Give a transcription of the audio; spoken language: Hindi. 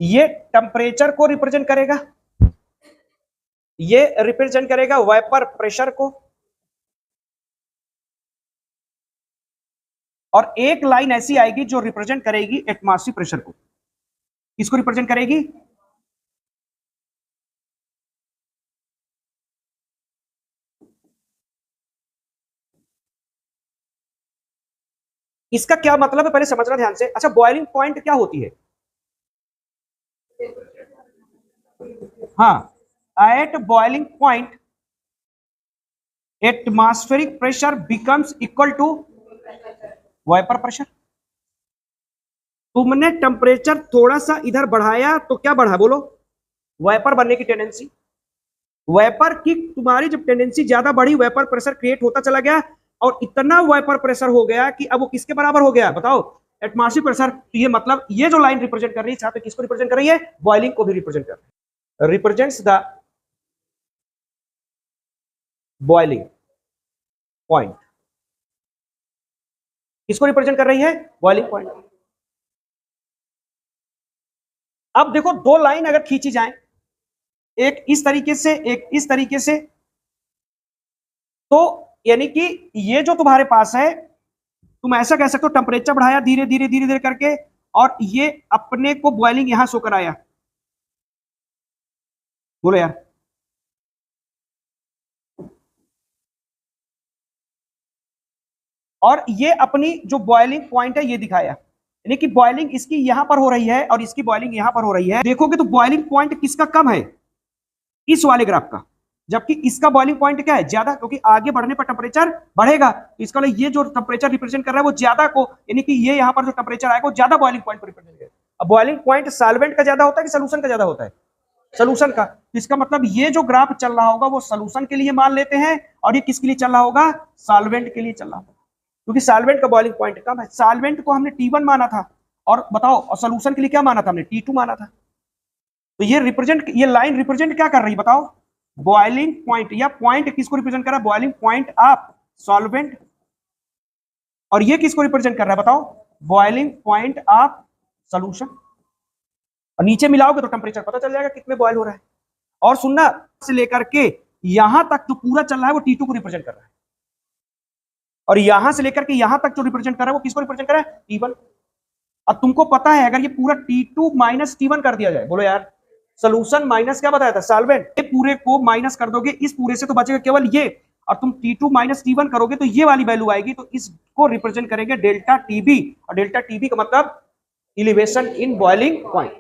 ये टेम्परेचर को रिप्रेजेंट करेगा, ये रिप्रेजेंट करेगा वेपर प्रेशर को, और एक लाइन ऐसी आएगी जो रिप्रेजेंट करेगी एटमॉस्फेरिक प्रेशर को। किसको रिप्रेजेंट करेगी? इसका क्या मतलब है पहले समझना ध्यान से। अच्छा, बॉइलिंग पॉइंट क्या होती है? हाँ, at boiling point atmospheric pressure becomes equal to vapour pressure. तुमने टेम्परेचर थोड़ा सा इधर बढ़ाया तो क्या बढ़ा बोलो? वेपर बनने की टेंडेंसी। वेपर की तुम्हारी जब टेंडेंसी ज्यादा बढ़ी, वेपर प्रेशर क्रिएट होता चला गया, और इतना वेपर प्रेशर हो गया कि अब वो किसके बराबर हो गया बताओ? Atmospheric pressure. तो ये मतलब ये जो लाइन रिप्रेजेंट कर रही है यहाँ पे किसको रिप्रेजेंट कर रही है? बॉइलिंग को भी रिप्रेजेंट कर रही है। Represents the boiling point. किसको रिप्रेजेंट कर रही है? Boiling point. अब देखो, दो लाइन अगर खींची जाए, एक इस तरीके से एक इस तरीके से, तो यानी कि ये जो तुम्हारे पास है, तुम ऐसा कह सकते हो टेम्परेचर बढ़ाया धीरे धीरे धीरे धीरे करके, और ये अपने को बॉइलिंग यहां शो कराया। बोलो यार। और ये अपनी जो बॉइलिंग पॉइंट है ये दिखाया, यानी कि बॉइलिंग इसकी यहां पर हो रही है और इसकी बॉइलिंग यहां पर हो रही है। देखोगे तो बॉइलिंग पॉइंट किसका कम है? इस वाले ग्राफ का। जबकि इसका बॉइलिंग पॉइंट क्या है? ज्यादा, क्योंकि आगे बढ़ने पर टेम्परेचर बढ़ेगा। तो इसका ये जो टेम्परेचर रिप्रेजेंट कर रहा है वो ज्यादा को, यानी कि ये यहां पर जो टेम्परेचर आएगा वो ज्यादा बॉइलिंग पॉइंट को रिप्रेजेंट करेगा। अब बॉइलिंग पॉइंट सॉल्वेंट का ज्यादा होता है कि सोल्यूशन का ज्यादा होता है? सोल्यूशन का। इसका मतलब ये जो ग्राफ चल रहा होगा वो सोल्यूशन के लिए मान लेते हैं, और ये किसके लिए चल रहा होगा? सॉल्वेंट के लिए चल रहा होगा, क्योंकि सॉल्वेंट का बॉइलिंग पॉइंट कम है। सॉल्वेंट को हमने T1 माना था, और बताओ, और सोल्यूशन के लिए क्या माना था हमने? T2 माना था। तो ये रिप्रेजेंट, ये लाइन रिप्रेजेंट क्या कर रही है बताओ? बॉइलिंग पॉइंट, या पॉइंट किसको रिप्रेजेंट कर रहा है? Boiling point of solvent. और ये किसको रिप्रेजेंट कर रहा है बताओ? Boiling point of solution. और नीचे मिलाओगे तो टेम्परेचर पता चल जाएगा कितने बॉइल हो रहा है। और सुनना, से लेकर के यहां तक जो पूरा चल रहा है वो T2 को रिप्रेजेंट कर रहा है, और यहां से लेकर के यहां तक जो रिप्रेजेंट कर रहा है वो किसको रिप्रेजेंट कर रहा है? T1। अब तुमको पता है अगर ये पूरा T2 माइनस T1 कर दिया जाए, बोलो यार, सोल्यूशन माइनस क्या बताया था? सॉल्वेंट। ये पूरे को माइनस कर दोगे इस पूरे से तो बचेगा केवल ये, और तुम T2 माइनस T1 करोगे तो ये वाली वैल्यू आएगी। तो इसको रिप्रेजेंट करेंगे डेल्टा टीबी, और डेल्टा टीबी का मतलब इलिवेशन इन बॉइलिंग पॉइंट।